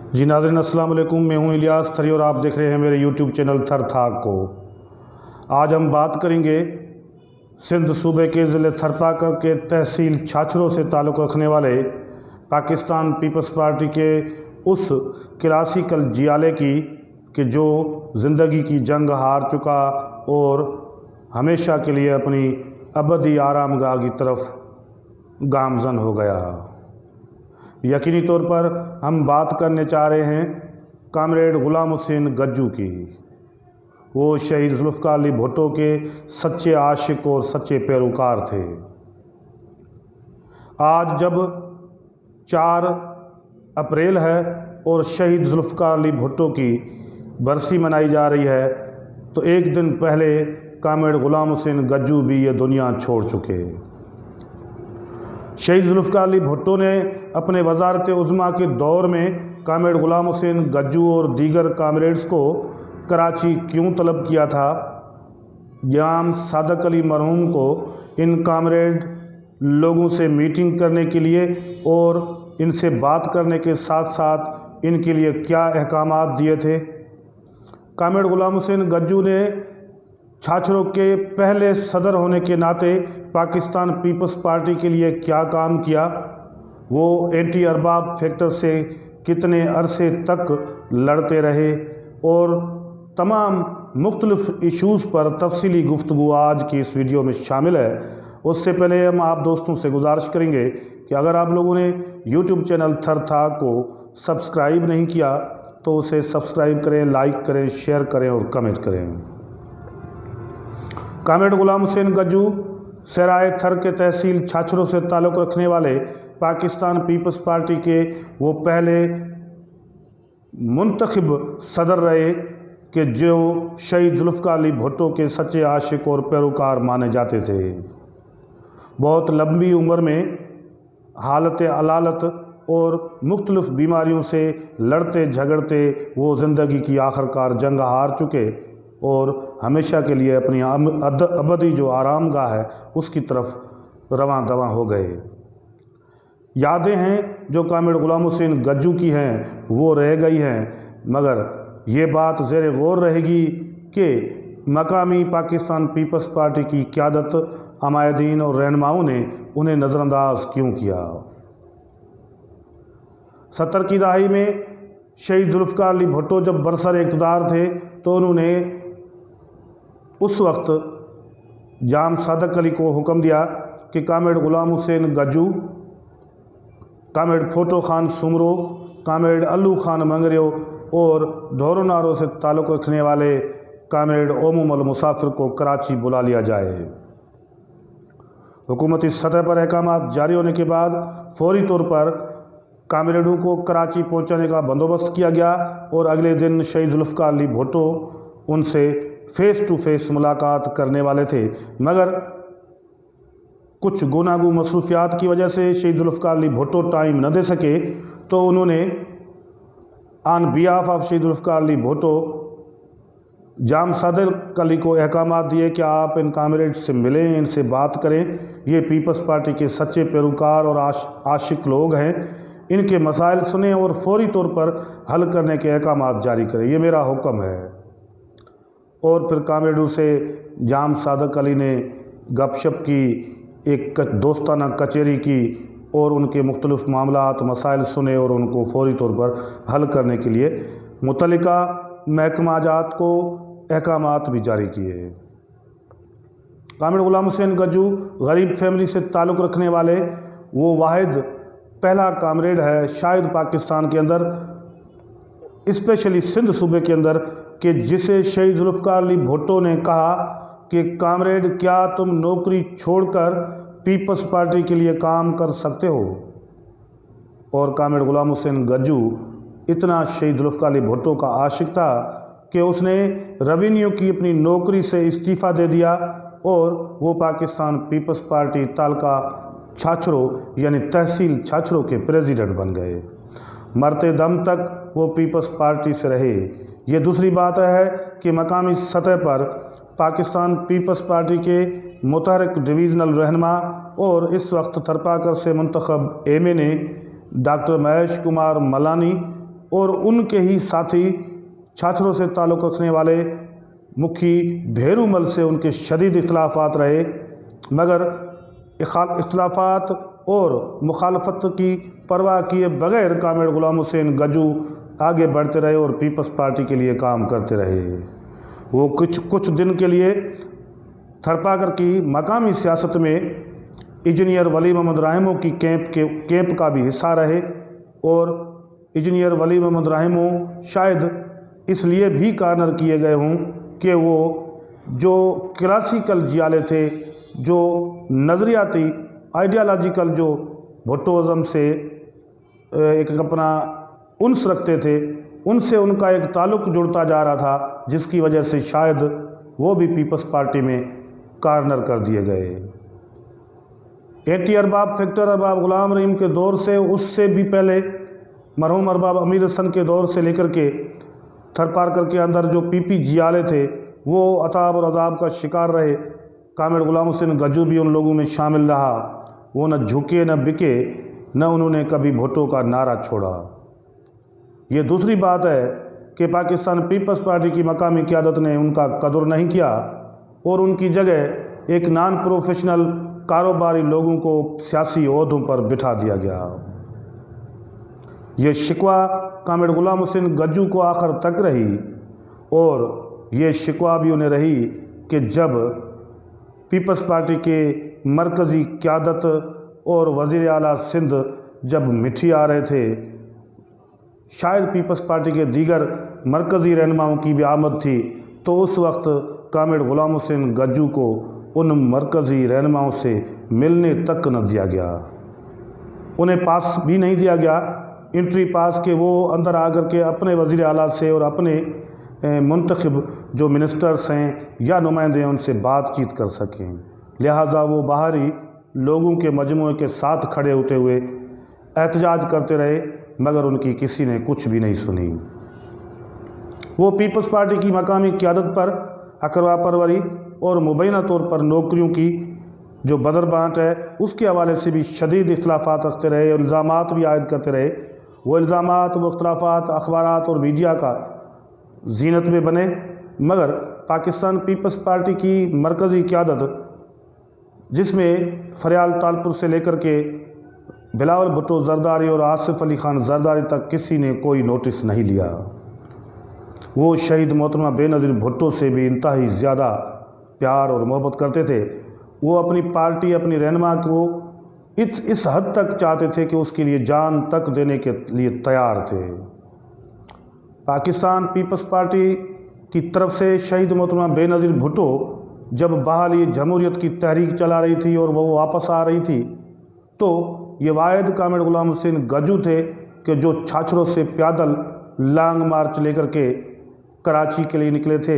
जी नाज़रीन अस्सलाम वालेकुम, मैं हूं इलियास थरी और आप देख रहे हैं मेरे यूट्यूब चैनल थर थाक को। आज हम बात करेंगे सिंध सूबे के ज़िले थरपाकर के तहसील छाछरों से ताल्लुक़ रखने वाले पाकिस्तान पीपल्स पार्टी के उस क्लासिकल जियाले की कि जो ज़िंदगी की जंग हार चुका और हमेशा के लिए अपनी अबदी आरामगाह की तरफ गामज़न हो गया। यकीनी तौर पर हम बात करने चाह रहे हैं कामरेड ग़ुलाम हुसैन गज्जू की। वो शहीद ज़ुल्फ़िकार अली भुट्टो के सच्चे आशिक और सच्चे पैरोकार थे। आज जब 4 अप्रैल है और शहीद ज़ुल्फ़िकार अली भुट्टो की बरसी मनाई जा रही है, तो एक दिन पहले कामरेड ग़ुलाम हुसैन गज्जू भी ये दुनिया छोड़ चुके। शहीद ज़ुल्फ़िकार अली भुट्टो ने अपने वज़ारत उज़्मा के दौर में कामरेड ग़ुलाम हुसैन गज्जू और दीगर कामरेड्स को कराची क्यों तलब किया था? जाम सादक अली मरहूम को इन कामरेड लोगों से मीटिंग करने के लिए और इनसे बात करने के साथ साथ इनके लिए क्या अहकामात दिए थे? कामरेड ग़ुलाम हुसैन गज्जू ने छाछरों के पहले सदर होने के नाते पाकिस्तान पीपल्स पार्टी के लिए क्या काम किया? वो एंटी अरबाब फैक्टर से कितने अरसे तक लड़ते रहे? और तमाम मुख्तलिफ इशूज़ पर तफसीली गुफ्तगू आज की इस वीडियो में शामिल है। उससे पहले हम आप दोस्तों से गुजारिश करेंगे कि अगर आप लोगों ने यूट्यूब चैनल थर थाक को सब्सक्राइब नहीं किया तो उसे सब्सक्राइब करें, लाइक करें, शेयर करें और कमेंट करें। कामरेड ग़ुलाम हुसैन गज्जू सराय थर के तहसील छाछरों से ताल्लुक़ रखने वाले पाकिस्तान पीपल्स पार्टी के वो पहले मुंतखब सदर रहे कि जो शहीद ज़ुल्फ़िकार अली भुट्टो के सच्चे आशिक और पैरोकार माने जाते थे। बहुत लंबी उम्र में हालत अलालत और मुख्तलिफ़ बीमारियों से लड़ते झगड़ते वो ज़िंदगी की आखिरकार जंग हार चुके और हमेशा के लिए अपनी अबदी जो आरामगाह है उसकी तरफ रवां दवां हो गए। यादें हैं जो कामरेड ग़ुलाम हुसैन गज्जू की हैं वो रह गई हैं, मगर ये बात ज़ेर गौर रहेगी कि मकामी पाकिस्तान पीपल्स पार्टी की क़यादत, अमायदीन और रहनुमाओं ने उन्हें नज़रअंदाज क्यों किया। 70 की दहाई में शहीद ज़ुल्फ़िकार अली भुट्टो जब बरसर इक़्तिदार थे तो उन्होंने उस वक्त जाम सादक अली को हुक्म दिया कि comrade Ghulam Hussain Gajju, comrade Photo Khan Soomro, comrade Allu Khan Mangrio और ढोरो नारो से ताल्लुक़ रखने वाले कामरेड ओमूम अल मुसाफिर को कराची बुला लिया जाए। हुकूमती सतह पर अहकामात जारी होने के बाद फौरी तौर पर कामरेडों को कराची पहुंचाने का बंदोबस्त किया गया और अगले दिन शहीद ज़ुल्फ़िकार अली भुट्टो उनसे फ़ेस टू फेस मुलाकात करने वाले थे, मगर कुछ गुनागू मसरूफियात की वजह से शहीद ज़ुल्फ़िकार अली भुट्टो टाइम न दे सके, तो उन्होंने ऑन बिहाफ ऑफ शहीद ज़ुल्फ़िकार अली भुट्टो जाम सादक अली को अहकामात दिए कि आप इन कामरेड से मिलें, इनसे बात करें। ये पीपल्स पार्टी के सच्चे पैरोकार और आशिक लोग हैं, इनके मसाइल सुनें और फौरी तौर पर हल करने के अहकामात जारी करें, ये मेरा हुक्म है। और फिर कामरेडों से जाम सादक अली ने गपशप की, एक दोस्ताना कचेरी की और उनके मुख्तलिफ मामलात मसाइल सुने और उनको फौरी तौर पर हल करने के लिए मुतल्लिका महकमा जात को अहकामात भी जारी किए। कामरेड ग़ुलाम हुसैन गज्जू गरीब फैमिली से ताल्लुक़ रखने वाले वो वाहिद पहला कामरेड है शायद पाकिस्तान के अंदर, स्पेशली सिंध सूबे के अंदर, कि जिसे शहीद ज़ुल्फ़िकार अली भुट्टो ने कहा कि कामरेड क्या तुम नौकरी छोड़कर पीपल्स पार्टी के लिए काम कर सकते हो? और कामरेड ग़ुलाम हुसैन गज्जू इतना शहीद ज़ुल्फ़िकार अली भुट्टो का आशिक था कि उसने रेवेन्यू की अपनी नौकरी से इस्तीफ़ा दे दिया और वो पाकिस्तान पीपल्स पार्टी तालका छाछरों यानी तहसील छाछरों के प्रेसिडेंट बन गए। मरते दम तक वो पीपल्स पार्टी से रहे। ये दूसरी बात है कि मकामी सतह पर पाकिस्तान पीपल्स पार्टी के मुतहरिक डिवीज़नल रहनुमा और इस वक्त थरपाकर से मुंतखब एमएनए डॉक्टर महेश कुमार मलानी اور ان کے ہی ساتھی چھاچھروں سے تعلق رکھنے والے مکھی بھیرو مل سے ان کے شدید اختلافات رہے، مگر اختلافات اور مخالفت کی پرواہ کیے بغیر کامریڈ غلام حسین گجو آگے بڑھتے رہے اور پیپلز پارٹی کے لیے کام کرتے رہے۔ وہ کچھ دن کے لیے تھرپاکر کی مقامی سیاست میں انجینئر ولی محمد رحمو کی کیمپ کا بھی حصہ رہے، اور انجینئر ولی محمد رحمو شاید اس لیے بھی کارنر کیے گئے ہوں کہ وہ جو کلاسیکل جیالے تھے، جو نظریاتی آئیڈیالوجیکل جو بھٹوازم سے ایک اپنا انس رکھتے تھے، ان سے ان کا ایک تعلق جڑتا جا رہا تھا، جس کی وجہ سے شاید وہ بھی پیپلز پارٹی میں کارنر کر دیے گئے۔ اینٹی ارباب فیکٹر ارباب غلام رحیم کے دور سے، اس سے بھی پہلے مرحوم ارباب امیر حسن کے دور سے لے کر کے تھرپاکر کے اندر جو پی پی جیالے تھے وہ عذاب اور عذاب کا شکار رہے۔ کامریڈ غلام حسین گجو بھی ان لوگوں میں شامل رہا۔ وہ نہ جھکے نہ بکے، نہ انہوں نے کبھی بھٹو کا نعرہ چھوڑا۔ یہ دوسری بات ہے کہ پاکستان پیپلز پارٹی کی مقامی قیادت نے ان کا قدر نہیں کیا اور ان کی جگہ ایک نان پروفیشنل کاروباری لوگوں کو سیاسی عہدوں پر بٹھا دیا گیا۔ یہ شکوہ کامریڈ غلام حسین گجو کو آخر تک رہی، اور یہ شکوہ بھی انہیں رہی کہ جب پیپلز پارٹی کے مرکزی قیادت اور وزیر اعلیٰ سندھ جب مٹھی آ رہے تھے، شاید پیپلز پارٹی کے دیگر مرکزی رہنماؤں کی بھی آمد تھی، تو اس وقت کامریڈ غلام حسین گجو کو ان مرکزی رہنماؤں سے ملنے تک نہ دیا گیا۔ انہیں پاس بھی نہیں دیا گیا، انٹری پاس، کہ وہ اندر آ کر کے اپنے وزیر اعلیٰ سے اور اپنے منتخب جو منسٹرز ہیں یا نمائندے ہیں ان سے بات چیت کر سکیں۔ لہٰذا وہ باہری لوگوں کے مجموعے کے ساتھ کھڑے ہوتے ہوئے احتجاج کرتے رہے، مگر ان کی کسی نے کچھ بھی نہیں سنی۔ وہ پیپلز پارٹی کی مقامی قیادت پر اقروا پروری اور مبینہ طور پر نوکریوں کی جو بدر بانٹ ہے اس کے حوالے سے بھی شدید اختلافات رکھتے رہے اور الزامات بھی عائد کرتے رہے۔ وہ الزامات، وہ اختلافات اخبارات اور میڈیا کا زینت میں بنے، مگر پاکستان پیپلز پارٹی کی مرکزی قیادت، جس میں فریال تالپور سے لے کر کے بلاول بھٹو زرداری اور آصف علی خان زرداری تک کسی نے کوئی نوٹس نہیں لیا۔ وہ شہید محترمہ بے نظیر بھٹو سے بھی انتہائی زیادہ پیار اور محبت کرتے تھے۔ وہ اپنی پارٹی، اپنی رہنما کو اس حد تک چاہتے تھے کہ اس کے لیے جان تک دینے کے لیے تیار تھے۔ پاکستان پیپلز پارٹی کی طرف سے شہید محترمہ بے نظیر بھٹو جب بحالی جمہوریت کی تحریک چلا رہی تھی اور وہ واپس آ رہی تھی، تو یہ واحد کامریڈ غلام حسین گجو تھے کہ جو چھاچھروں سے پیادل لانگ مارچ لے کر کے کراچی کے لیے نکلے تھے۔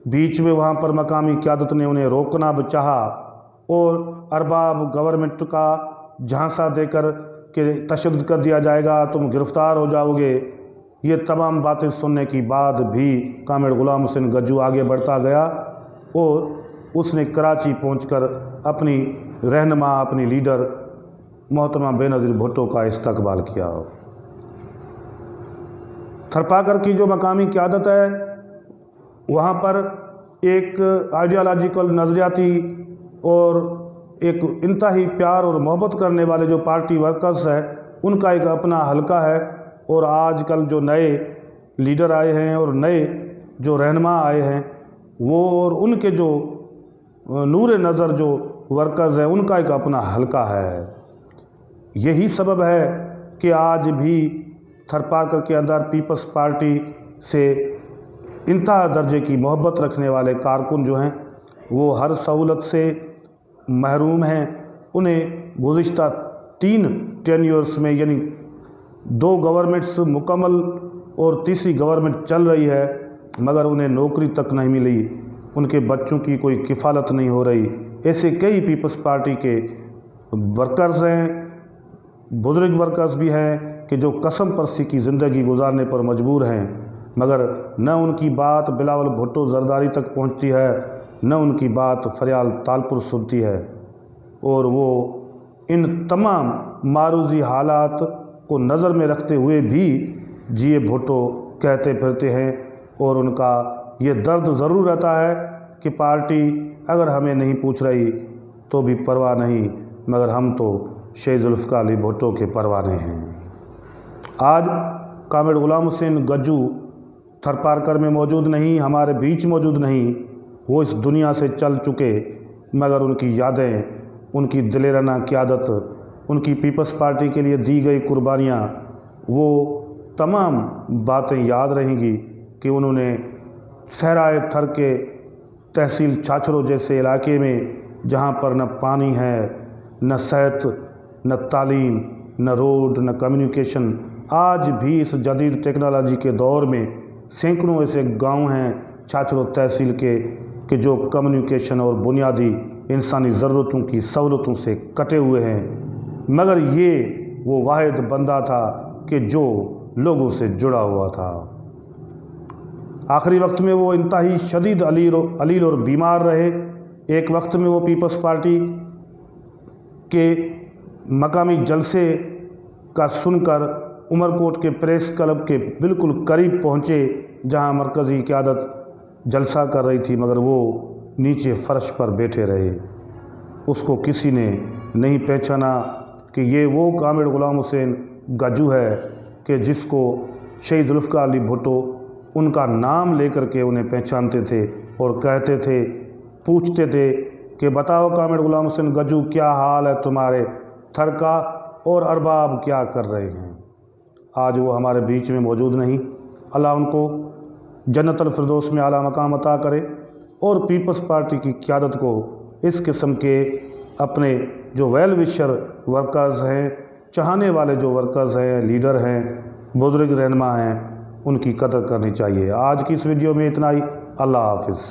بیچ میں وہاں پر مقامی قیادت نے انہیں روکنا بھی چاہا اور ارباب گورنمنٹ کا جھانسا دے کر کہ تشدد کر دیا جائے گا، تم گرفتار ہو جاؤ گے۔ یہ تمام باتیں سننے کے بعد بھی کامریڈ غلام حسین گجو آگے بڑھتا گیا اور اس نے کراچی پہنچ کر اپنی رہنما، اپنی لیڈر محترمہ بے نظیر بھٹو کا استقبال کیا۔ تھرپاکر کی جو مقامی قیادت ہے وہاں پر ایک آئیڈیالوجیکل، نظریاتی اور ایک انتہائی پیار اور محبت کرنے والے جو پارٹی ورکرز ہیں ان کا ایک اپنا حلقہ ہے، اور آج کل جو نئے لیڈر آئے ہیں اور نئے جو رہنما آئے ہیں وہ اور ان کے جو نور نظر جو ورکرز ہیں ان کا ایک اپنا حلقہ ہے۔ یہی سبب ہے کہ آج بھی تھرپاکر کے اندر پیپلز پارٹی سے انتہا درجے کی محبت رکھنے والے کارکن جو ہیں وہ ہر سہولت سے محروم ہیں۔ انہیں گزشتہ 3 ٹینیورس میں، یعنی 2 گورنمنٹس مکمل اور تیسری گورنمنٹ چل رہی ہے، مگر انہیں نوکری تک نہیں ملی، ان کے بچوں کی کوئی کفالت نہیں ہو رہی۔ ایسے کئی پیپلز پارٹی کے ورکرز ہیں، بزرگ ورکرز بھی ہیں کہ جو قسم پرسی کی زندگی گزارنے پر مجبور ہیں، مگر نہ ان کی بات بلاول بھٹو زرداری تک پہنچتی ہے، نہ ان کی بات فریال تالپور سنتی ہے، اور وہ ان تمام معروضی حالات کو نظر میں رکھتے ہوئے بھی जिए भुट्टो कहते फिरते हैं और उनका ये दर्द ज़रूर रहता है कि पार्टी अगर हमें नहीं पूछ रही तो भी परवाह नहीं, मगर हम तो शहीद जुल्फ़िकार अली भुट्टो के परवाने हैं। आज कामरेड ग़ुलाम हुसैन गज्जू थरपारकर में मौजूद नहीं, हमारे बीच मौजूद नहीं, वो इस दुनिया से चल चुके, मगर उनकी यादें, उनकी दिलेराना क़यादत, उनकी पीपल्स पार्टी के लिए दी गई कुर्बानियाँ, वो तमाम बातें याद रहेंगी कि उन्होंने सहराए थर के तहसील छाछरो जैसे इलाके में, जहाँ पर न पानी है, न सेहत, न तालीम, न रोड, न कम्युनिकेशन, आज भी इस जदीद टेक्नोलॉजी के दौर में सैकड़ों ऐसे गांव हैं छाछरो तहसील के कि जो कम्युनिकेशन और बुनियादी इंसानी ज़रूरतों की सहूलतों से कटे हुए हैं, मगर ये वो वाहिद बंदा था कि जो लोगों से जुड़ा हुआ था। आखिरी वक्त में वो इंतहाई शदीद अलील और बीमार रहे। एक वक्त में वो पीपल्स पार्टी के मकामी जलसे का सुनकर उमरकोट के प्रेस क्लब के बिल्कुल करीब पहुँचे, जहाँ मरकज़ी क़यादत जलसा कर रही थी, मगर वो नीचे फ़र्श पर बैठे रहे। उसको किसी ने नहीं पहचाना कि ये वो कामरेड ग़ुलाम हुसैन गज्जू है कि जिसको शहीद जुल्फ़िकार अली भुट्टो उनका नाम लेकर के उन्हें पहचानते थे और कहते थे, पूछते थे कि बताओ कामरेड ग़ुलाम हुसैन गज्जू, क्या हाल है तुम्हारे थर का और अरबाब क्या कर रहे हैं। आज वो हमारे बीच में मौजूद नहीं। अल्लाह उनको जन्नतुल फिरदौस में आला मकाम अता करे और पीपल्स पार्टी की क़यादत को इस किस्म के अपने जो वेल विशर वर्कर्स हैं, चाहने वाले जो वर्कर्स हैं, लीडर हैं, बुज़ुर्ग रहनुमा हैं, उनकी कदर करनी चाहिए। आज की इस वीडियो में इतना ही। अल्लाह हाफ़िज़।